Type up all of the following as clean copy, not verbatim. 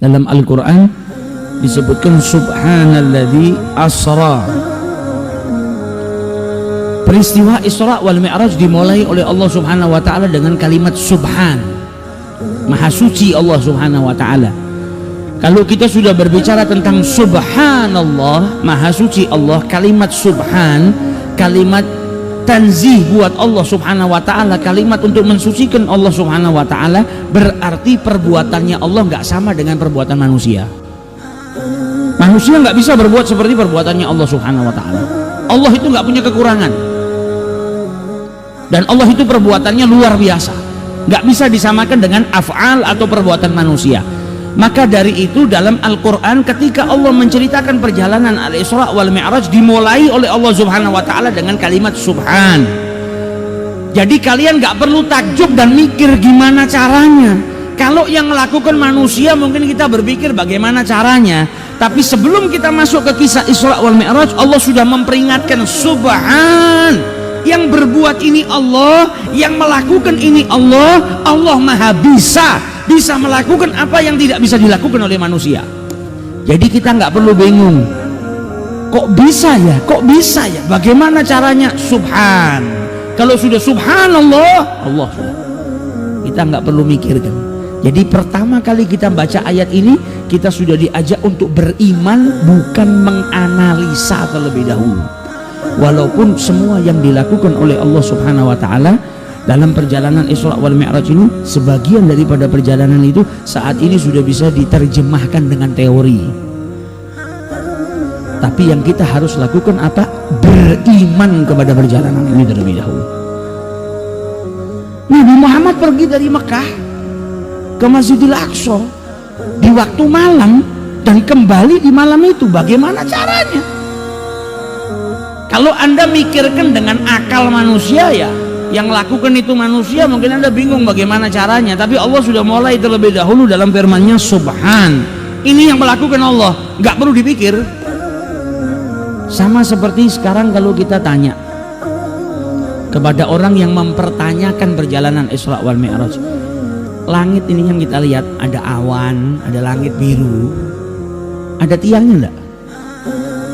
Dalam Al-Quran disebutkan subhanalladzi asra. Peristiwa Isra wal Mi'raj dimulai oleh Allah Subhanahu wa taala dengan kalimat subhan. Maha suci Allah Subhanahu wa taala. Kalau kita sudah berbicara tentang subhanallah, maha suci Allah, kalimat subhan, kalimat tanzih buat Allah Subhanahu wa taala, kalimat untuk mensucikan Allah Subhanahu wa taala, berarti perbuatannya Allah nggak sama dengan perbuatan manusia. Manusia nggak bisa berbuat seperti perbuatannya Allah Subhanahu wa taala. Allah itu nggak punya kekurangan. Dan Allah itu perbuatannya luar biasa. Nggak bisa disamakan dengan af'al atau perbuatan manusia. Maka dari itu dalam Al-Quran ketika Allah menceritakan perjalanan Al-Isra wal Mi'raj dimulai oleh Allah Subhanahu wa taala dengan kalimat subhan. Jadi kalian gak perlu takjub dan mikir gimana caranya. Kalau yang melakukan manusia mungkin kita berpikir bagaimana caranya. Tapi sebelum kita masuk ke kisah Isra wal Mi'raj, Allah sudah memperingatkan subhan. Yang berbuat ini Allah, yang melakukan ini Allah. Allah maha bisa melakukan apa yang tidak bisa dilakukan oleh manusia. Jadi kita nggak perlu bingung, kok bisa ya, bagaimana caranya? Subhan. Kalau sudah subhanallah, Allah sudah, kita nggak perlu mikirkan. Jadi pertama kali kita baca ayat ini, kita sudah diajak untuk beriman, bukan menganalisa terlebih dahulu. Walaupun semua yang dilakukan oleh Allah Subhanahu wa taala dalam perjalanan Isra wal Mi'raj ini, sebagian daripada perjalanan itu saat ini sudah bisa diterjemahkan dengan teori. Tapi yang kita harus lakukan apa? Beriman kepada perjalanan ini terlebih dahulu. Nabi Muhammad pergi dari Mekah ke Masjidil Aqsa di waktu malam dan kembali di malam itu. Bagaimana caranya? Kalau Anda mikirkan dengan akal manusia, ya yang lakukan itu manusia, mungkin Anda bingung bagaimana caranya. Tapi Allah sudah mulai terlebih dahulu dalam firman-Nya subhan. Ini yang melakukan Allah, nggak perlu dipikir. Sama seperti sekarang kalau kita tanya kepada orang yang mempertanyakan perjalanan Isra wal Mi'raj, langit ini yang kita lihat, ada awan, ada langit biru, ada tiangnya enggak?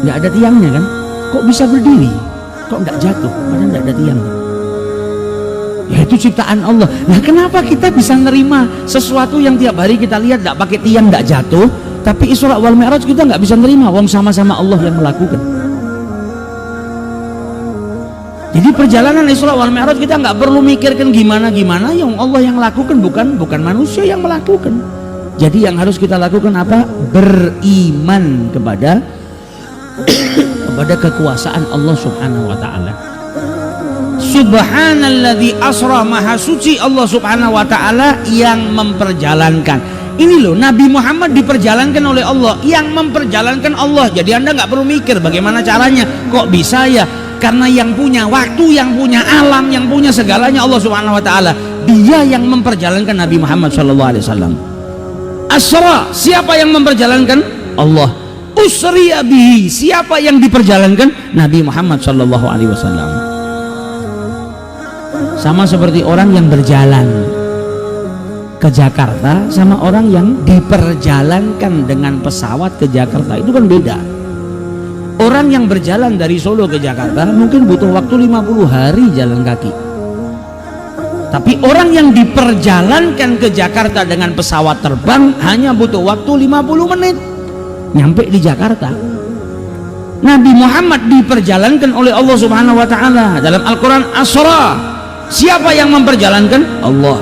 Nggak ada tiangnya kan? Kok bisa berdiri? Kok nggak jatuh? Padahal nggak ada tiangnya. Ya itu ciptaan Allah. Nah kenapa kita bisa nerima sesuatu yang tiap hari kita lihat nggak pakai tiang, nggak jatuh, tapi Isra wal Mi'raj kita nggak bisa nerima? Wong sama-sama Allah yang melakukan. Jadi perjalanan Isra wal Mi'raj kita nggak perlu mikirkan gimana yang Allah yang lakukan, bukan manusia yang melakukan. Jadi yang harus kita lakukan apa? Beriman kepada kekuasaan Allah Subhanahu wa taala. Subhanalladzi asra, maha suci Allah Subhanahu wa taala yang memperjalankan. Ini loh, Nabi Muhammad diperjalankan oleh Allah, yang memperjalankan Allah. Jadi Anda nggak perlu mikir bagaimana caranya, kok bisa ya? Karena yang punya waktu, yang punya alam, yang punya segalanya Allah Subhanahu wa taala. Dia yang memperjalankan Nabi Muhammad sallallahu alaihi wasallam. Asra, siapa yang memperjalankan? Allah. Usriya bihi, siapa yang diperjalankan? Nabi Muhammad sallallahu alaihi wasallam. Sama seperti orang yang berjalan ke Jakarta sama orang yang diperjalankan dengan pesawat ke Jakarta, itu kan beda. Orang yang berjalan dari Solo ke Jakarta mungkin butuh waktu 50 hari jalan kaki. Tapi orang yang diperjalankan ke Jakarta dengan pesawat terbang hanya butuh waktu 50 menit nyampe di Jakarta. Nabi Muhammad diperjalankan oleh Allah Subhanahu wa taala dalam Al-Quran. Asra, siapa yang memperjalankan? Allah.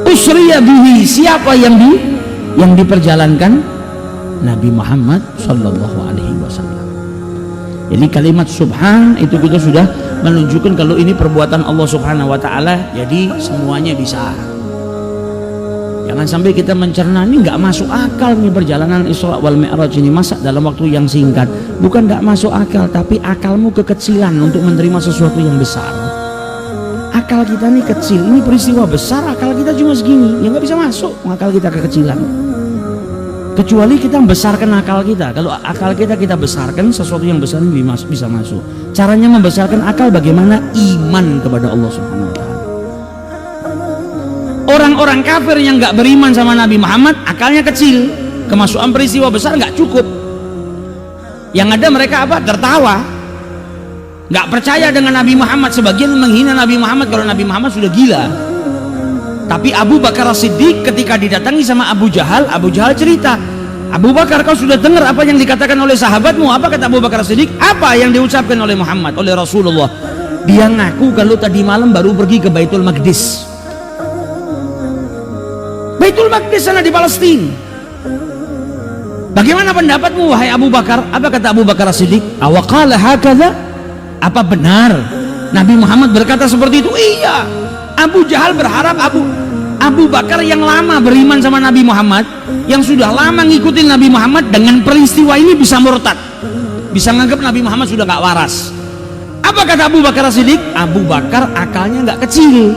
Usriya bihi, siapa yang diperjalankan? Nabi Muhammad sallallahu alaihi wasallam. Jadi kalimat subhan itu kita sudah menunjukkan kalau ini perbuatan Allah Subhanahu wa taala, jadi semuanya bisa. Jangan sampai kita mencerna, ini nggak masuk akal nih perjalanan Isra wal Mi'raj ini, masa dalam waktu yang singkat. Bukan nggak masuk akal, tapi akalmu kekecilan untuk menerima sesuatu yang besar. Akal kita ini kecil, ini peristiwa besar, akal kita cuma segini, ya nggak bisa masuk, akal kita kekecilan. Kecuali kita membesarkan akal kita. Kalau akal kita besarkan, sesuatu yang besar ini bisa masuk. Caranya membesarkan akal bagaimana? Iman kepada Allah Subhanahu wa taala. Orang-orang kafir yang nggak beriman sama Nabi Muhammad, akalnya kecil. kemasukan peristiwa besar nggak cukup. Yang ada mereka apa? Tertawa, nggak percaya dengan Nabi Muhammad. Sebagian menghina Nabi Muhammad kalau Nabi Muhammad sudah gila. Tapi Abu Bakar As-Siddiq ketika didatangi sama Abu Jahal cerita, Abu Bakar, kau sudah dengar apa yang dikatakan oleh sahabatmu? Apa kata Abu Bakar As-Siddiq? Apa yang diucapkan oleh Muhammad, oleh Rasulullah? Dia ngaku kalau tadi malam baru pergi ke Baitul Maqdis. Baitul Maqdis sana di Palestina. Bagaimana pendapatmu wahai Abu Bakar? Apa kata Abu Bakar As-Siddiq? Awaqala hakadha? Apa benar Nabi Muhammad berkata seperti itu? Iya. Abu Jahal berharap Abu Bakar yang lama beriman sama Nabi Muhammad, yang sudah lama ngikutin Nabi Muhammad, dengan peristiwa ini bisa murtad, bisa nganggap Nabi Muhammad sudah gak waras. Apa kata Abu Bakar As-Siddiq? Abu Bakar akalnya gak kecil.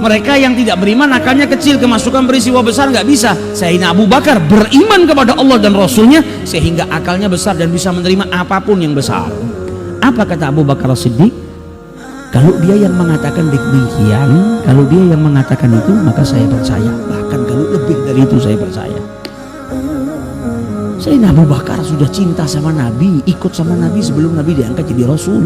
Mereka yang tidak beriman akalnya kecil, kemasukan peristiwa besar nggak bisa. Sayyidina Abu Bakar beriman kepada Allah dan Rasulnya sehingga akalnya besar dan bisa menerima apapun yang besar. Apa kata Abu Bakar As-Siddiq? Kalau dia yang mengatakan demikian, kalau dia yang mengatakan itu, maka saya percaya. Bahkan kalau lebih dari itu saya percaya. Sayyidina Abu Bakar sudah cinta sama Nabi, ikut sama Nabi sebelum Nabi diangkat jadi Rasul.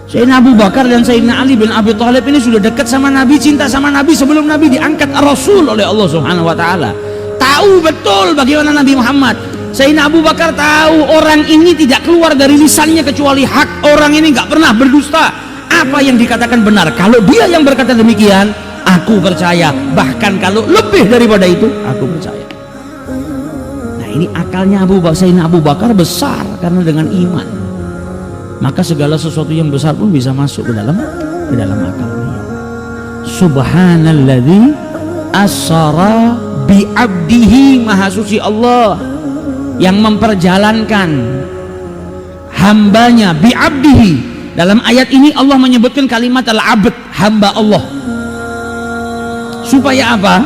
Sayyidina Abu Bakar dan Sayyidina Ali bin Abi Thalib ini sudah dekat sama Nabi, cinta sama Nabi sebelum Nabi diangkat Rasul oleh Allah Subhanahu wa taala. Tahu betul bagaimana Nabi Muhammad. Sayyidina Abu Bakar tahu orang ini tidak keluar dari lisannya kecuali hak. Orang ini nggak pernah berdusta. Apa yang dikatakan benar. Kalau dia yang berkata demikian, aku percaya. Bahkan kalau lebih daripada itu, aku percaya. Nah, ini akalnya Sayyidina Abu Bakar besar karena dengan iman. Maka segala sesuatu yang besar pun bisa masuk ke dalam akalnya. Subhanalladzi asra bi abdihi, maha suci Allah yang memperjalankan hambanya bi abdihi. Dalam ayat ini Allah menyebutkan kalimat al-abd, hamba Allah. Supaya apa?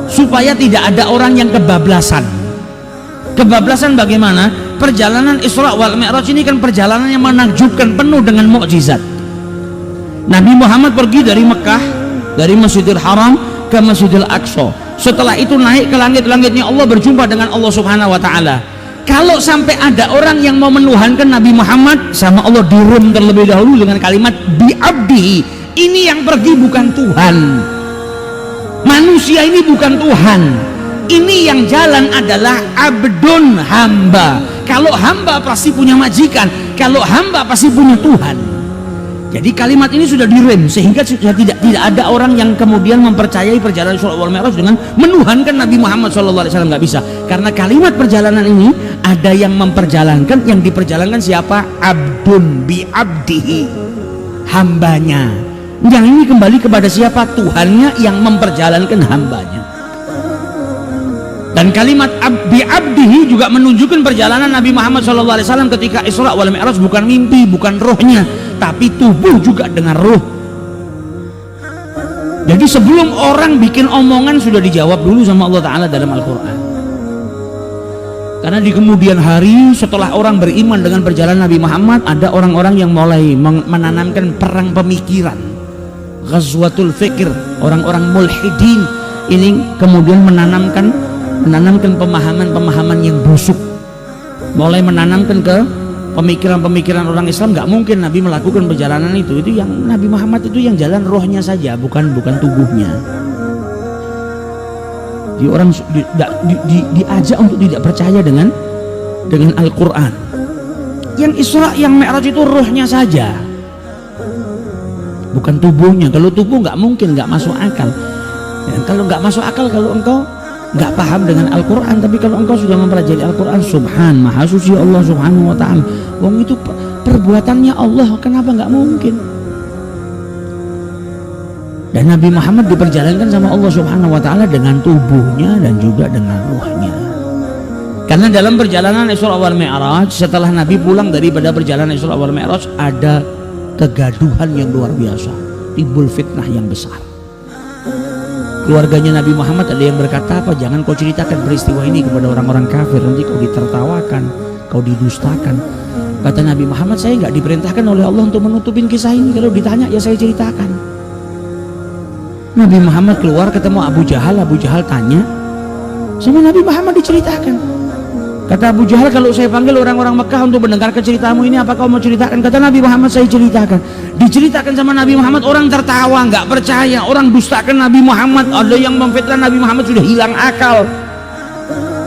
Supaya tidak ada orang yang kebablasan. Kebablasan bagaimana? Perjalanan Isra wal Mi'raj ini kan perjalanan yang menakjubkan, penuh dengan mukjizat. Nabi Muhammad pergi dari Mekah, dari Masjidil Haram ke Masjidil Aqsa. Setelah itu naik ke langit-langitnya Allah, berjumpa dengan Allah Subhanahu wa taala. Kalau sampai ada orang yang mau menuhankan Nabi Muhammad, sama Allah direm terlebih dahulu dengan kalimat bi abdi. Ini yang pergi bukan Tuhan. Manusia ini bukan Tuhan. Ini yang jalan adalah abdun, hamba. Kalau hamba pasti punya majikan, kalau hamba pasti punya Tuhan. Jadi kalimat ini sudah direm sehingga sudah tidak ada orang yang kemudian mempercayai perjalanan Isra wal Mi'raj dengan menuhankan Nabi Muhammad SAW. Nggak bisa, karena kalimat perjalanan ini ada yang memperjalankan, yang diperjalankan siapa? Abdun bi abdihi, hambanya. Yang ini kembali kepada siapa? Tuhannya yang memperjalankan hambanya. Dan kalimat bi abdihi juga menunjukkan perjalanan Nabi Muhammad SAW ketika Isra wal Mi'raj bukan mimpi, bukan rohnya, tapi tubuh juga dengan roh. Jadi sebelum orang bikin omongan sudah dijawab dulu sama Allah Ta'ala dalam Al-Quran. Karena di kemudian hari setelah orang beriman dengan perjalanan Nabi Muhammad, ada orang-orang yang mulai menanamkan perang pemikiran, Ghazwatul Fikr. Orang-orang mulhidin ini kemudian menanamkan pemahaman-pemahaman yang busuk, mulai menanamkan ke pemikiran-pemikiran orang Islam. Nggak mungkin Nabi melakukan perjalanan itu yang Nabi Muhammad itu yang jalan rohnya saja, bukan tubuhnya. Di orang diajak untuk tidak percaya dengan Al-Quran. Yang Isra, yang Mi'raj itu rohnya saja, bukan tubuhnya. Kalau tubuh nggak mungkin, nggak masuk akal. Dan kalau nggak masuk akal, kalau engkau nggak paham dengan Al-Quran, tapi kalau engkau sudah mempelajari Al-Quran, subhan, maha suci Allah Subhanahu wa ta'ala, wong itu perbuatannya Allah, kenapa nggak mungkin? Dan Nabi Muhammad diperjalankan sama Allah Subhanahu wa ta'ala dengan tubuhnya dan juga dengan ruhnya. Karena dalam perjalanan Isra wal Mi'raj, setelah Nabi pulang daripada perjalanan Isra wal Mi'raj, ada kegaduhan yang luar biasa, timbul fitnah yang besar. Keluarganya Nabi Muhammad ada yang berkata, apa, jangan kau ceritakan peristiwa ini kepada orang-orang kafir, nanti kau ditertawakan, kau didustakan. Kata Nabi Muhammad, saya nggak diperintahkan oleh Allah untuk menutupin kisah ini. Kalau ditanya ya saya ceritakan. Nabi Muhammad keluar ketemu Abu Jahal. Abu Jahal tanya, Sama Nabi Muhammad diceritakan. Kata Abu Jahal, kalau saya panggil orang-orang Mekah untuk mendengarkan ceritamu ini, apa kau mau ceritakan? Kata Nabi Muhammad, saya ceritakan. Diceritakan sama Nabi Muhammad, orang tertawa, nggak percaya, orang dustakan Nabi Muhammad, ada yang memfitnah Nabi Muhammad, sudah hilang akal.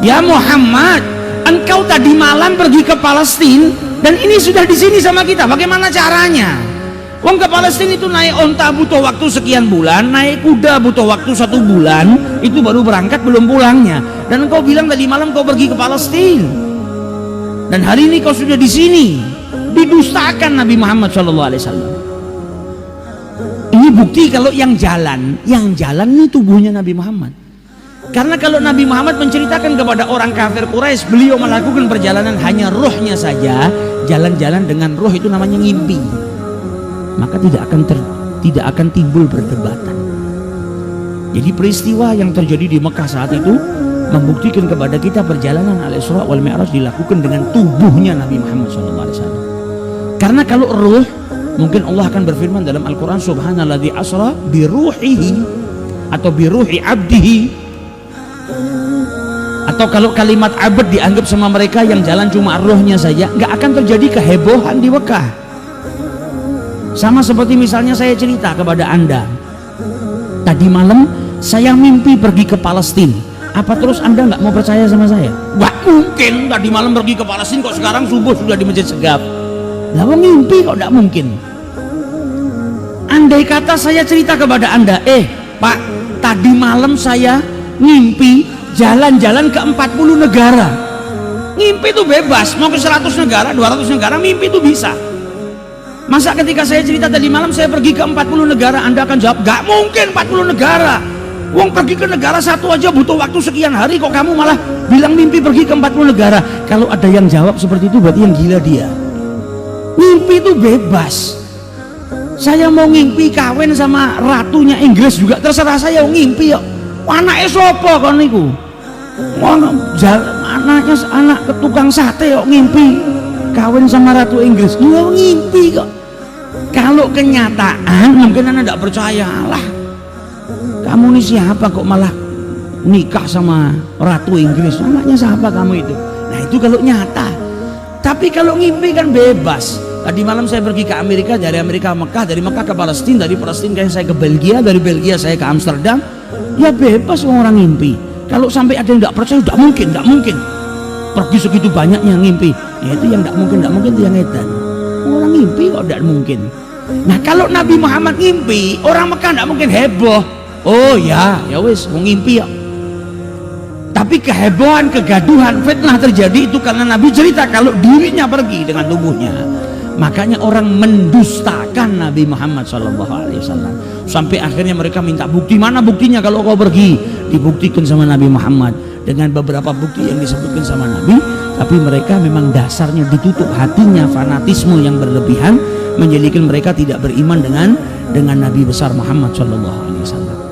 Ya Muhammad, engkau tadi malam pergi ke Palestina dan ini sudah di sini sama kita, bagaimana caranya? Wong ke Palestina itu naik onta butuh waktu sekian bulan, naik kuda butuh waktu 1 bulan, itu baru berangkat belum pulangnya. Dan engkau bilang tadi malam kau pergi ke Palestina, dan hari ini kau sudah di sini. Didustakan Nabi Muhammad SAW. Ini bukti kalau yang jalan ini tubuhnya Nabi Muhammad. Karena kalau Nabi Muhammad menceritakan kepada orang kafir Quraisy, beliau melakukan perjalanan hanya rohnya saja, jalan-jalan dengan roh itu namanya ngimpi. Maka tidak akan timbul perdebatan. Jadi peristiwa yang terjadi di Mekah saat itu membuktikan kepada kita perjalanan Al-Isra wal Mi'raj dilakukan dengan tubuhnya Nabi Muhammad SAW. Karena kalau ruh, mungkin Allah akan berfirman dalam Al-Quran, Subhanalladzi asra biruhihi, atau biruhi abdihi. Atau kalau kalimat abad dianggap sama mereka yang jalan cuma rohnya saja, nggak akan terjadi kehebohan di Mekah. Sama seperti misalnya saya cerita kepada Anda, tadi malam saya mimpi pergi ke Palestina. Apa terus Anda nggak mau percaya sama saya? Nggak mungkin, tadi malam pergi ke Palestina kok sekarang subuh sudah di Masjid Segaf. Lah mimpi kok nggak mungkin. Andai kata saya cerita kepada Anda, Pak, tadi malam saya mimpi jalan-jalan ke 40 negara. Ngimpi itu bebas, mau ke 100 negara, 200 negara, mimpi itu bisa. Masa ketika saya cerita tadi malam saya pergi ke 40 negara, Anda akan jawab, gak mungkin 40 negara. Wong pergi ke negara satu aja butuh waktu sekian hari, kok kamu malah bilang mimpi pergi ke 40 negara. Kalau ada yang jawab seperti itu berarti yang gila dia. Mimpi itu bebas. Saya mau ngimpi kawin sama ratunya Inggris juga terserah saya, ngimpi ya. Anaknya sopo kon niku? Anaknya anak tukang sate kok ngimpi kawin sama ratu Inggris. Lu ngimpi kok. Kalau kenyataan mungkin Anda tidak percaya lah. Kamu ini siapa kok malah nikah sama ratu Inggris? Anaknya siapa kamu itu? Nah itu kalau nyata. Tapi kalau ngimpi kan bebas. Tadi malam saya pergi ke Amerika, dari Amerika Mekah, dari Mekah ke Palestina, dari Palestina saya ke Belgia, dari Belgia saya ke Amsterdam. Ya bebas orang ngimpi. Kalau sampai ada yang tidak percaya, tidak mungkin. Pergi segitu banyaknya ngimpi. Ya itu yang tidak mungkin itu yang edan. Orang ngimpi kok tidak mungkin. Nah kalau Nabi Muhammad ngimpi, orang Mekah tidak mungkin heboh. Oh ya wis, mau ngimpi ya. Tapi kehebohan, kegaduhan, fitnah terjadi itu karena Nabi cerita kalau dirinya pergi dengan tubuhnya. Makanya orang mendustakan Nabi Muhammad SAW. Sampai akhirnya mereka minta bukti, mana buktinya kalau kau pergi? Dibuktikan sama Nabi Muhammad dengan beberapa bukti yang disebutkan sama Nabi. Tapi mereka memang dasarnya ditutup hatinya, fanatisme yang berlebihan menjadikan mereka tidak beriman dengan Nabi besar Muhammad SAW.